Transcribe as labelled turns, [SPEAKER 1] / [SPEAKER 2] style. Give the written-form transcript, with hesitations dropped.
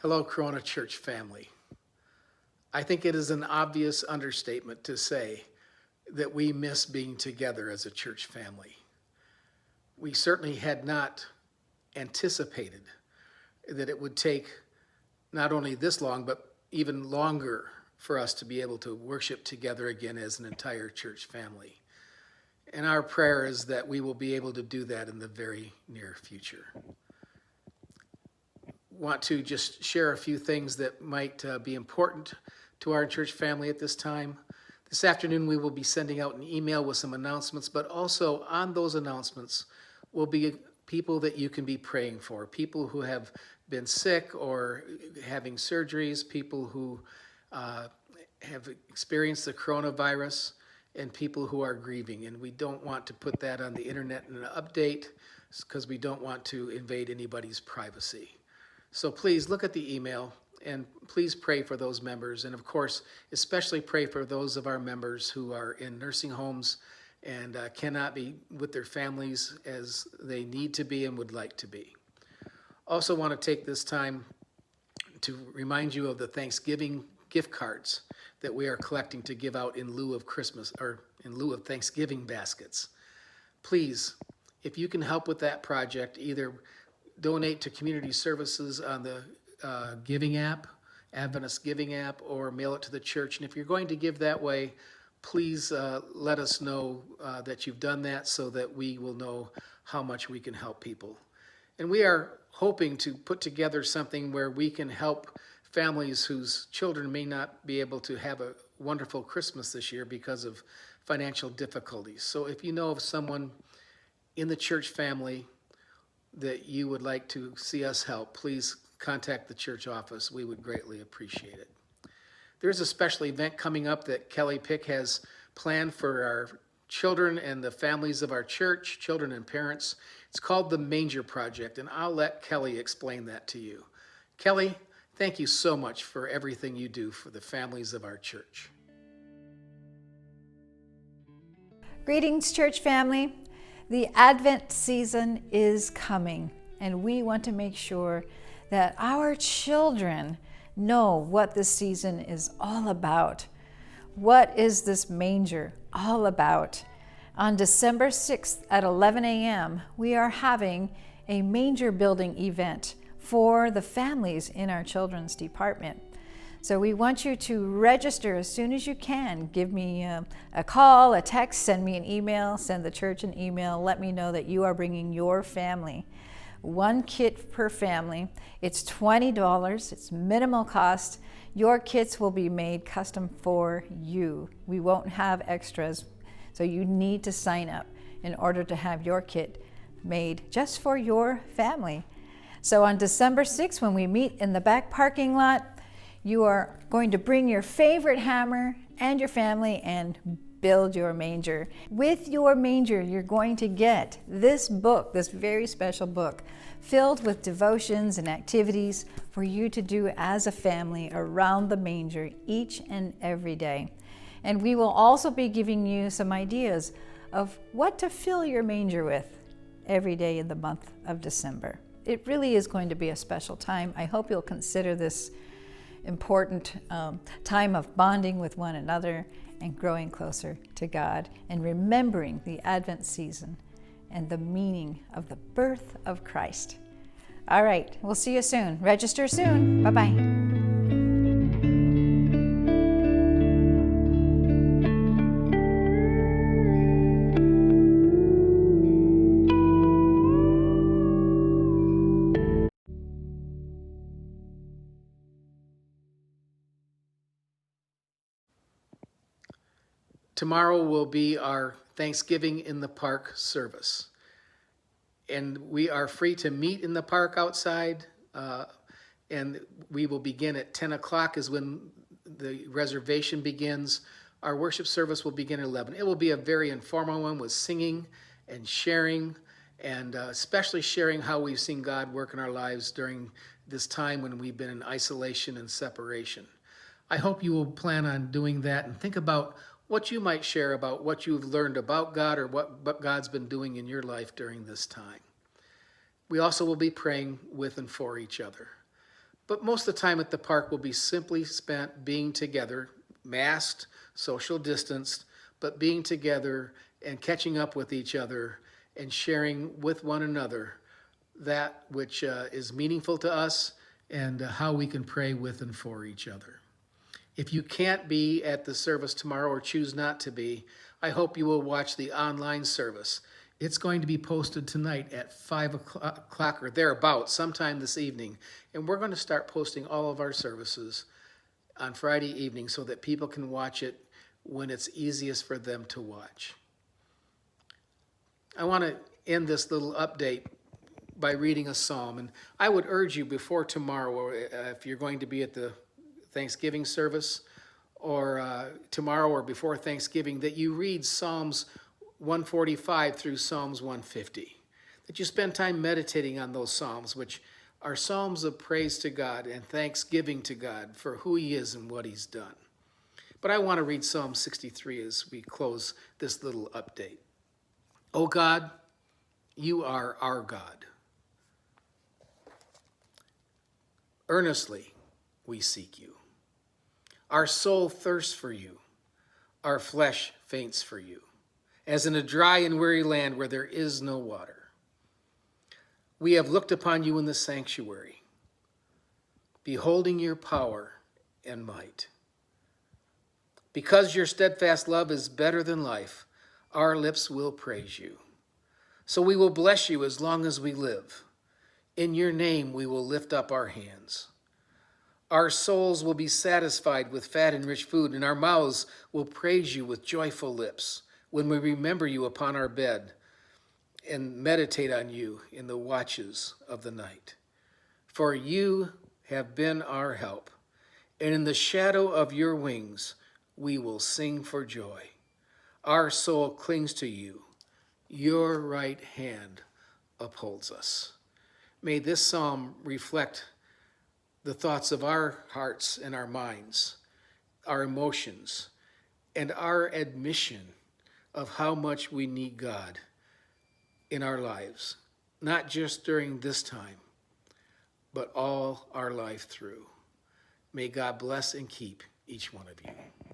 [SPEAKER 1] Hello, Corona Church family. I think it is an obvious understatement to say that we miss being together as a church family. We certainly had not anticipated that it would take not only this long, but even longer for us to be able to worship together again as an entire church family. And our prayer is that we will be able to do that in the very near future. Want to just share a few things that might be important to our church family at this time. This afternoon, we will be sending out an email with some announcements, but also on those announcements will be people that you can be praying for, people who have been sick or having surgeries, people who have experienced the coronavirus, and people who are grieving. And we don't want to put that on the internet in an update because we don't want to invade anybody's privacy. So please look at the email and please pray for those members. And of course, especially pray for those of our members who are in nursing homes and cannot be with their families as they need to be and would like to be. Also want to take this time to remind you of the Thanksgiving gift cards that we are collecting to give out in lieu of Christmas or in lieu of Thanksgiving baskets. Please, if you can help with that project, either donate to community services on the giving app, Adventist giving app, or mail it to the church. And if you're going to give that way, please let us know that you've done that so that we will know how much we can help people. And we are hoping to put together something where we can help families whose children may not be able to have a wonderful Christmas this year because of financial difficulties. So if you know of someone in the church family that you would like to see us help, please contact the church office. We would greatly appreciate it. There's a special event coming up that Kelly Pick has planned for our children and the families of our church, children and parents. It's called the Manger Project, and I'll let Kelly explain that to you. Kelly, thank you so much for everything you do for the families of our church.
[SPEAKER 2] Greetings, church family. The Advent season is coming, and we want to make sure that our children know what this season is all about. What is this manger all about? On December 6th at 11 a.m., we are having a manger building event for the families in our children's department. So we want you to register as soon as you can. Give me a call, a text, send me an email, send the church an email. Let me know that you are bringing your family. One kit per family. It's $20. It's minimal cost. Your kits will be made custom for you. We won't have extras, so you need to sign up in order to have your kit made just for your family. So on December 6th, when we meet in the back parking lot, you are going to bring your favorite hammer and your family and build your manger. With your manger, you're going to get this book, this very special book, filled with devotions and activities for you to do as a family around the manger each and every day. And we will also be giving you some ideas of what to fill your manger with every day in the month of December. It really is going to be a special time. I hope you'll consider this important time of bonding with one another and growing closer to God and remembering the Advent season and the meaning of the birth of Christ. All right, we'll see you soon. Register soon. Bye-bye.
[SPEAKER 1] Tomorrow will be our Thanksgiving in the Park service. And we are free to meet in the park outside, and we will begin at 10 o'clock is when the reservation begins. Our worship service will begin at 11. It will be a very informal one with singing and sharing, and especially sharing how we've seen God work in our lives during this time when we've been in isolation and separation. I hope you will plan on doing that and think about what you might share about what you've learned about God or what God's been doing in your life during this time. We also will be praying with and for each other. But most of the time at the park will be simply spent being together, masked, social distanced, but being together and catching up with each other and sharing with one another that which is meaningful to us and how we can pray with and for each other. If you can't be at the service tomorrow or choose not to be, I hope you will watch the online service. It's going to be posted tonight at 5 o'clock or thereabouts, sometime this evening. And we're going to start posting all of our services on Friday evening so that people can watch it when it's easiest for them to watch. I want to end this little update by reading a psalm. And I would urge you before tomorrow, if you're going to be at the Thanksgiving service, or tomorrow or before Thanksgiving, that you read Psalms 145 through Psalms 150. That you spend time meditating on those Psalms, which are Psalms of praise to God and thanksgiving to God for who He is and what He's done. But I want to read Psalm 63 as we close this little update. O God, you are our God. Earnestly we seek you. Our soul thirsts for you. Our flesh faints for you, as in a dry and weary land where there is no water. We have looked upon you in the sanctuary, beholding your power and might. Because your steadfast love is better than life, our lips will praise you. So we will bless you as long as we live. In your name we will lift up our hands. Our souls will be satisfied with fat and rich food, and our mouths will praise you with joyful lips when we remember you upon our bed and meditate on you in the watches of the night. For you have been our help, and in the shadow of your wings we will sing for joy. Our soul clings to you. Your right hand upholds us. May this psalm reflect the thoughts of our hearts and our minds, our emotions, and our admission of how much we need God in our lives, not just during this time, but all our life through. May God bless and keep each one of you.